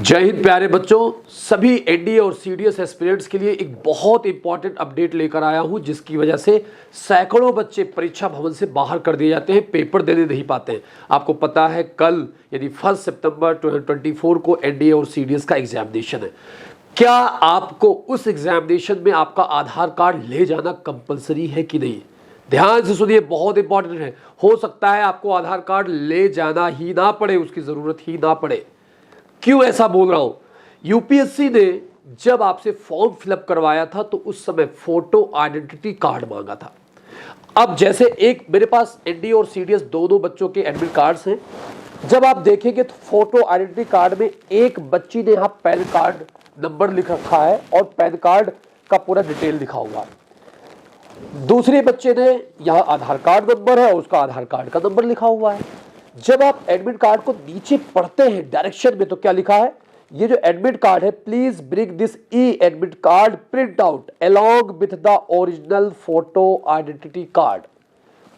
जय हिंद प्यारे बच्चों। सभी एनडीए और सीडीएस एस्पिरेंट्स के लिए एक बहुत इंपॉर्टेंट अपडेट लेकर आया हूं, जिसकी वजह से सैकड़ों बच्चे परीक्षा भवन से बाहर कर दिए जाते हैं, पेपर देने नहीं पाते हैं। आपको पता है कल यानी 1 सितंबर 2024 को एनडीए और सीडीएस का एग्जामिनेशन है। क्या आपको उस एग्जामिनेशन में आपका आधार कार्ड ले जाना कंपलसरी है कि नहीं? ध्यान से सुनिए, बहुत इंपॉर्टेंट है। हो सकता है आपको आधार कार्ड ले जाना ही ना पड़े, उसकी जरूरत ही ना पड़े। क्यों ऐसा बोल रहा हूं? यूपीएससी ने जब आपसे फॉर्म फिलअप करवाया था तो उस समय फोटो आइडेंटिटी कार्ड मांगा था। अब जैसे एक मेरे पास एनडीए और सीडीएस दोनों बच्चों के एडमिट कार्ड्स हैं, जब आप देखेंगे तो फोटो आइडेंटिटी कार्ड में एक बच्ची ने यहां पैन कार्ड नंबर लिख रखा है और पैन कार्ड का पूरा डिटेल लिखा हुआ है। दूसरे बच्चे ने यहां आधार कार्ड नंबर है और उसका आधार कार्ड का नंबर लिखा हुआ है। जब आप एडमिट कार्ड को नीचे पढ़ते हैं डायरेक्शन में तो क्या लिखा है? ये जो एडमिट कार्ड है, please bring this E admit card print out along with the original photo identity card.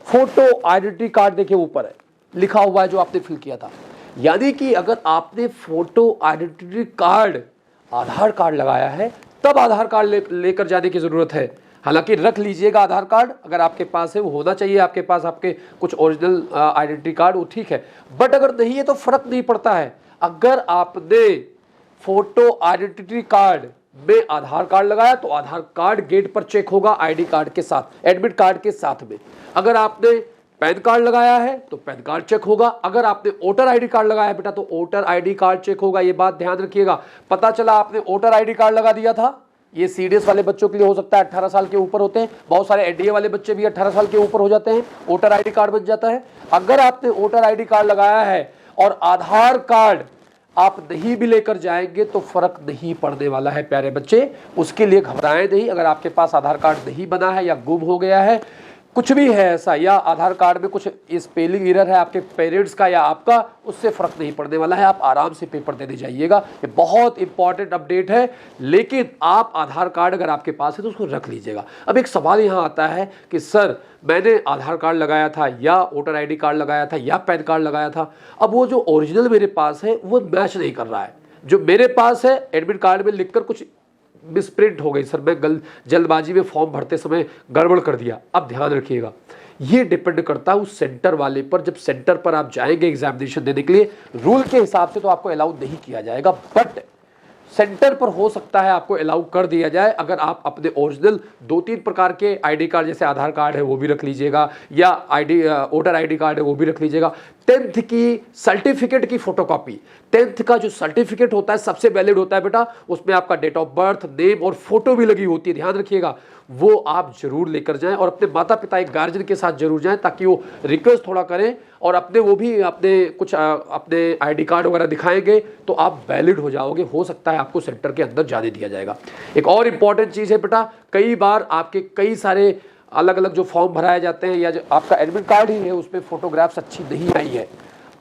Photo identity card देखिए ऊपर है लिखा हुआ है जो आपने फिल किया था। यानी कि अगर आपने फोटो आइडेंटिटी कार्ड आधार कार्ड लगाया है तब आधार कार्ड लेकर जाने की जरूरत है। हालांकि रख लीजिएगा आधार कार्ड, अगर आपके पास है वो होना चाहिए आपके पास, आपके कुछ ओरिजिनल आइडेंटिटी कार्ड, वो ठीक है। बट अगर नहीं है तो फर्क नहीं पड़ता है। अगर आपने फोटो आइडेंटिटी कार्ड में आधार कार्ड लगाया तो आधार कार्ड गेट पर चेक होगा आईडी कार्ड के साथ, एडमिट कार्ड के साथ में। अगर आपने पैन कार्ड लगाया है तो पैन कार्ड चेक होगा। अगर आपने वोटर आईडी कार्ड लगाया है बेटा तो वोटर आईडी कार्ड चेक होगा। ये बात ध्यान रखिएगा। पता चला आपने वोटर आईडी कार्ड लगा दिया था, ये सीडीएस वाले बच्चों के लिए हो सकता है 18 साल के ऊपर होते हैं, बहुत सारे एनडीए वाले बच्चे भी 18 साल के ऊपर हो जाते हैं, वोटर आईडी कार्ड बन जाता है। अगर आपने वोटर आईडी कार्ड लगाया है और आधार कार्ड आप नहीं भी लेकर जाएंगे तो फर्क नहीं पड़ने वाला है प्यारे बच्चे, उसके लिए घबराएं नहीं। अगर आपके पास आधार कार्ड नहीं बना है या गुम हो गया है, कुछ भी है ऐसा, या आधार कार्ड में कुछ स्पेलिंग एरर है आपके पेरेंट्स का या आपका, उससे फर्क नहीं पड़ने वाला है। आप आराम से पेपर देने जाइएगा। ये बहुत इंपॉर्टेंट अपडेट है। लेकिन आप आधार कार्ड अगर आपके पास है तो उसको रख लीजिएगा। अब एक सवाल यहाँ आता है कि सर मैंने आधार कार्ड लगाया था या वोटर आईडी कार्ड लगाया था या पैन कार्ड लगाया था, अब वो जो ओरिजिनल मेरे पास है वो मैच नहीं कर रहा है। जो मेरे पास है एडमिट कार्ड में लिखकर कुछ मिसप्रिंट हो गई, सर मैं जल्दबाजी में फॉर्म भरते समय गड़बड़ कर दिया। अब ध्यान रखिएगा, ये डिपेंड करता है उस सेंटर वाले पर। जब सेंटर पर आप जाएंगे एग्जामिनेशन देने के लिए, रूल के हिसाब से तो आपको अलाउ नहीं किया जाएगा, बट सेंटर पर हो सकता है आपको अलाउ कर दिया जाए। अगर आप अपने ओरिजिनल 2-3 प्रकार के आईडी कार्ड, जैसे आधार कार्ड है वो भी रख लीजिएगा, या वोटर आईडी कार्ड है वो भी रख लीजिएगा। 10th की सर्टिफिकेट की फोटोकॉपी, 10th का जो सर्टिफिकेट होता है सबसे वैलिड होता है बेटा, उसमें आपका डेट ऑफ बर्थ, नेम और फोटो भी लगी होती है, ध्यान रखिएगा। वो आप जरूर लेकर जाएं और अपने माता पिता एक गार्जियन के साथ जरूर जाएं, ताकि वो रिक्वेस्ट थोड़ा करें और अपने वो भी अपने कुछ अपने आईडी कार्ड वगैरह दिखाएंगे तो आप वैलिड हो जाओगे। हो सकता है आपको सेंटर के अंदर जाने दिया जाएगा। एक और इंपॉर्टेंट चीज़ है बेटा, कई बार आपके कई सारे अलग अलग जो फॉर्म भराए जाते हैं या जो आपका एडमिट कार्ड ही है उसमें फोटोग्राफ्स अच्छी नहीं आई है।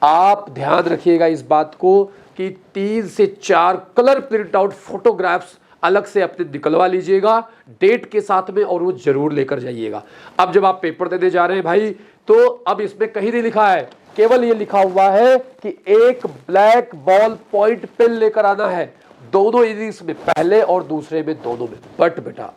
आप ध्यान रखिएगा इस बात को कि 3 से 4 कलर प्रिंट आउट फोटोग्राफ्स अलग से अपने निकलवा लीजिएगा डेट के साथ में, और वो जरूर लेकर जाइएगा। अब जब आप पेपर देने जा रहे हैं भाई, तो अब इसमें कहीं नहीं लिखा है, केवल ये लिखा हुआ है कि एक ब्लैक बॉल पॉइंट पेन लेकर आना है, दोनों इनिंग्स में, पहले और दूसरे में, दोनों में। बट बेटा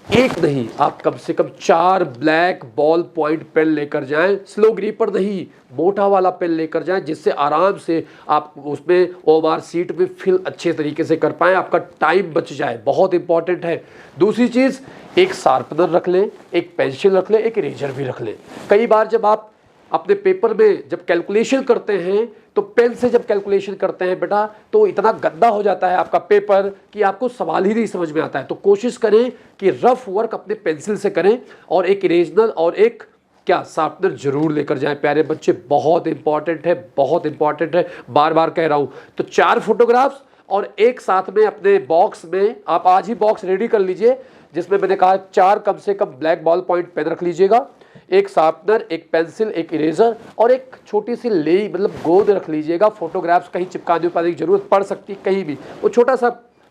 एक नहीं, आप कम से कम 4 ब्लैक बॉल पॉइंट पेन लेकर जाएं। स्लो ग्रीपर नहीं, मोटा वाला पेन लेकर जाएं, जिससे आराम से आप उसमें ओमार सीट में फिल अच्छे तरीके से कर पाएं, आपका टाइम बच जाए। बहुत इंपॉर्टेंट है। दूसरी चीज़, एक शार्पनर रख लें, एक पेंसिल रख लें, एक इरेजर भी रख लें। कई बार जब आप अपने पेपर में जब कैलकुलेशन करते हैं तो पेन से जब कैलकुलेशन करते हैं बेटा तो इतना गंदा हो जाता है आपका पेपर कि आपको सवाल ही नहीं समझ में आता है। तो कोशिश करें कि रफ वर्क अपने पेंसिल से करें, और एक इरेजनल और एक क्या शार्पनर जरूर लेकर जाएं प्यारे बच्चे। बहुत इंपॉर्टेंट है, बहुत इंपॉर्टेंट है, बार बार कह रहा हूं। तो 4 फोटोग्राफ्स और एक साथ में अपने बॉक्स में, आप आज ही बॉक्स रेडी कर लीजिए जिसमें मैंने कहा 4 कम से कम ब्लैक बॉल पॉइंट पेन रख लीजिएगा, एक शार्पनर, एक पेंसिल, एक इरेजर और एक छोटी सी लेई मतलब गोंद रख लीजिएगा। फोटोग्राफ्स कहीं चिपकाने उपाने की जरूरत पड़ सकती है, कहीं भी वो छोटा सा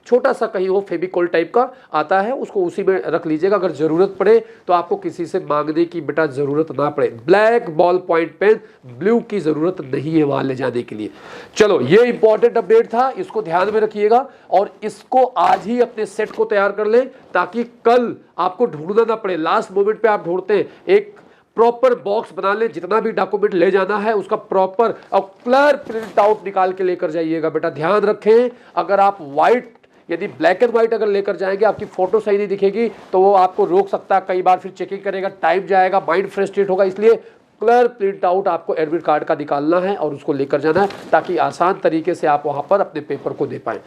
छोटा सा कहीं वो फेविकॉल टाइप का आता है, उसको उसी में रख लीजिएगा। अगर जरूरत पड़े तो आपको किसी से मांगने की बेटा जरूरत ना पड़े। Black ball point pen, blue की जरूरत नहीं है वहां ले जाने के लिए। चलो, ये इंपॉर्टेंट अपडेट था, इसको ध्यान में रखिएगा और इसको आज ही अपने सेट को तैयार कर ले ताकि कल आपको ढूंढना ना पड़े। लास्ट मोमेंट पे आप ढूंढते हैं, एक प्रॉपर बॉक्स बना ले, जितना भी डॉक्यूमेंट ले जाना है उसका प्रॉपर और क्लियर प्रिंट आउट निकाल के लेकर जाइएगा बेटा। ध्यान रखें, अगर आप व्हाइट यदि ब्लैक एंड व्हाइट अगर लेकर जाएंगे, आपकी फोटो सही नहीं दिखेगी तो वो आपको रोक सकता है, कई बार फिर चेकिंग करेगा, टाइम जाएगा, माइंड फ्रस्ट्रेट होगा। इसलिए क्लियर प्रिंट आउट आपको एडमिट कार्ड का निकालना है और उसको लेकर जाना है ताकि आसान तरीके से आप वहां पर अपने पेपर को दे पाए।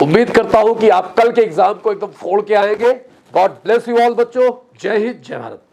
उम्मीद करता हूं कि आप कल के एग्जाम को एकदम फोड़ के आएंगे। गॉड ब्लेस यू ऑल बच्चों। जय हिंद, जय भारत।